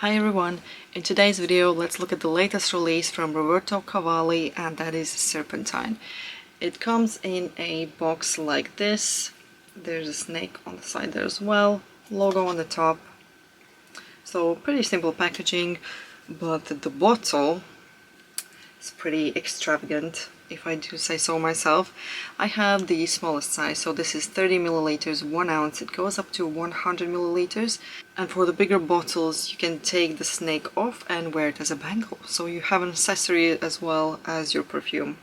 Hi everyone, in today's video let's look at the latest release from Roberto Cavalli, and that is Serpentine. It comes in a box like this. There's a snake on the side there as well, logo on the top. So pretty simple packaging, but the bottle is pretty extravagant, if I do say so myself. I have the smallest size, so this is 30 milliliters, 1 ounce. It goes up to 100 milliliters. And for the bigger bottles, you can take the snake off and wear it as a bangle. So you have an accessory as well as your perfume.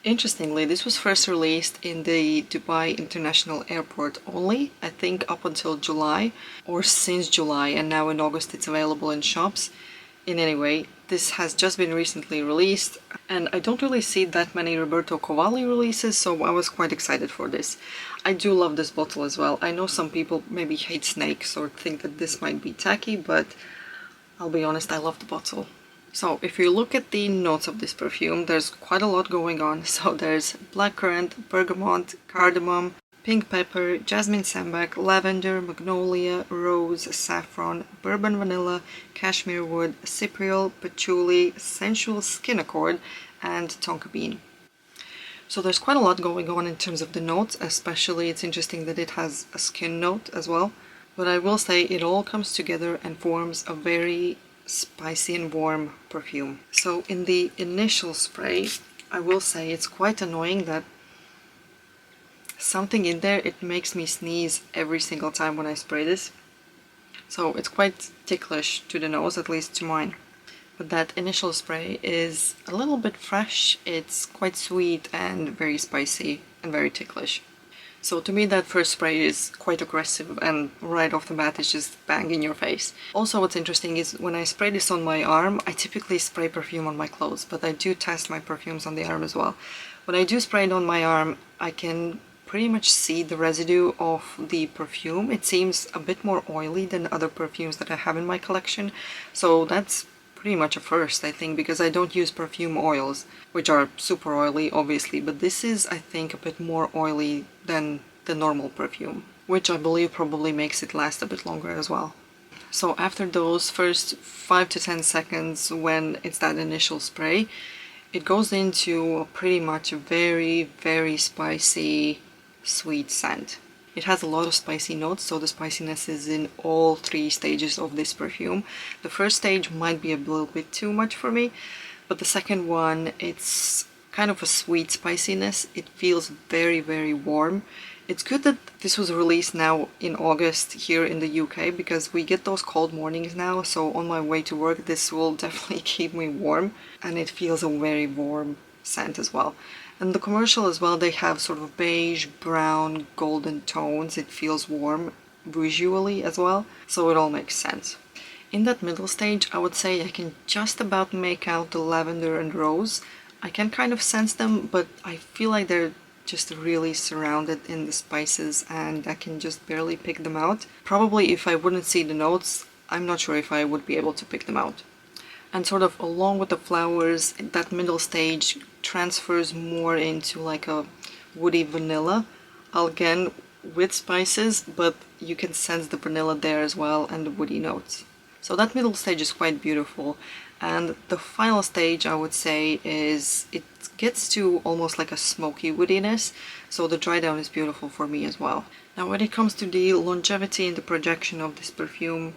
Interestingly, this was first released in the Dubai International Airport only, I think up until July, or since July, and now in August it's available in shops. In any way, this has just been recently released, and I don't really see that many Roberto Cavalli releases, so I was quite excited for this. I do love this bottle as well. I know some people maybe hate snakes or think that this might be tacky, but I'll be honest, I love the bottle. So if you look at the notes of this perfume, there's quite a lot going on. So there's blackcurrant, bergamot, cardamom, pink pepper, jasmine sambac, lavender, magnolia, rose, saffron, bourbon vanilla, cashmere wood, cypriol, patchouli, sensual skin accord, and tonka bean. So there's quite a lot going on in terms of the notes, especially it's interesting that it has a skin note as well. But I will say it all comes together and forms a very spicy and warm perfume. So in the initial spray, I will say it's quite annoying that something in there, it makes me sneeze every single time when I spray this. So it's quite ticklish to the nose, at least to mine. But that initial spray is a little bit fresh, it's quite sweet and very spicy and very ticklish. So to me that first spray is quite aggressive, and right off the bat it's just bang in your face. Also what's interesting is when I spray this on my arm, I typically spray perfume on my clothes, but I do test my perfumes on the arm as well. When I do spray it on my arm, I can pretty much see the residue of the perfume. It seems a bit more oily than other perfumes that I have in my collection, so that's pretty much a first, I think, because I don't use perfume oils, which are super oily obviously, but this is, I think, a bit more oily than the normal perfume, which I believe probably makes it last a bit longer as well. So after those first 5 to 10 seconds when it's that initial spray, it goes into pretty much a very spicy sweet scent. It has a lot of spicy notes, so the spiciness is in all 3 stages of this perfume. The first stage might be a little bit too much for me, but the second one, it's kind of a sweet spiciness. It feels very warm. It's good that this was released now in August here in the UK, because we get those cold mornings now, so on my way to work this will definitely keep me warm, and it feels a very warm scent as well. And the commercial as well, they have sort of beige, brown, golden tones. It feels warm visually as well, so it all makes sense. In that middle stage, I would say I can just about make out the lavender and rose. I can kind of sense them, but I feel like they're just really surrounded in the spices and I can just barely pick them out. Probably if I wouldn't see the notes, I'm not sure if I would be able to pick them out. And sort of along with the flowers, that middle stage transfers more into like a woody vanilla, again with spices, but you can sense the vanilla there as well and the woody notes. So that middle stage is quite beautiful. And the final stage, I would say, is it gets to almost like a smoky woodiness, so the dry down is beautiful for me as well. Now when it comes to the longevity and the projection of this perfume,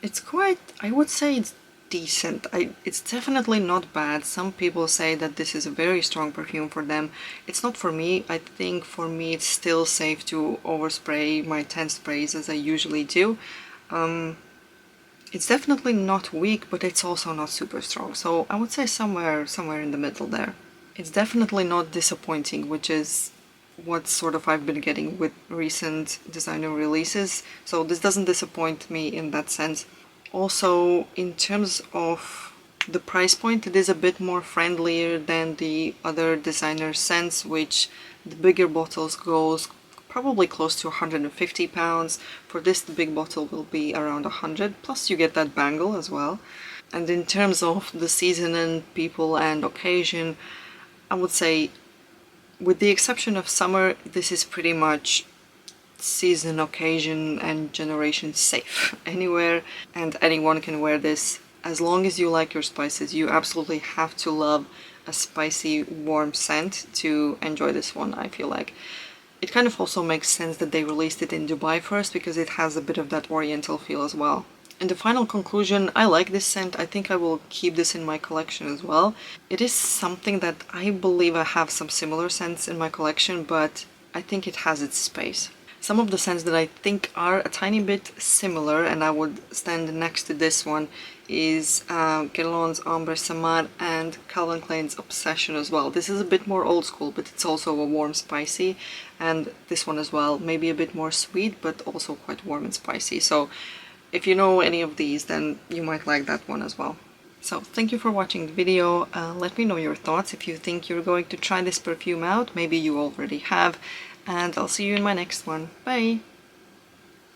it's quite, I would say it's decent. It's definitely not bad. Some people say that this is a very strong perfume for them. It's not for me. I think for me it's still safe to overspray my 10 sprays as I usually do. It's definitely not weak, but it's also not super strong, so I would say somewhere in the middle there. It's definitely not disappointing, which is what sort of I've been getting with recent designer releases, so this doesn't disappoint me in that sense. Also, in terms of the price point, it is a bit more friendlier than the other designer scents, which the bigger bottles goes probably close to £150. For this, the big bottle will be around 100, plus you get that bangle as well. And in terms of the season and people and occasion, I would say, with the exception of summer, this is pretty much season, occasion and generation safe. Anywhere and anyone can wear this. As long as you like your spices, you absolutely have to love a spicy, warm scent to enjoy this one, I feel like. It kind of also makes sense that they released it in Dubai first because it has a bit of that oriental feel as well. And the final conclusion, I like this scent. I think I will keep this in my collection as well. It is something that I believe I have some similar scents in my collection, but I think it has its space. Some of the scents that I think are a tiny bit similar, and I would stand next to this one, is Guerlain's Ambre Samar and Calvin Klein's Obsession as well. This is a bit more old school, but it's also a warm spicy, and this one as well, maybe a bit more sweet, but also quite warm and spicy. So if you know any of these, then you might like that one as well. So thank you for watching the video. Let me know your thoughts if you think you're going to try this perfume out. Maybe you already have. And I'll see you in my next one. Bye!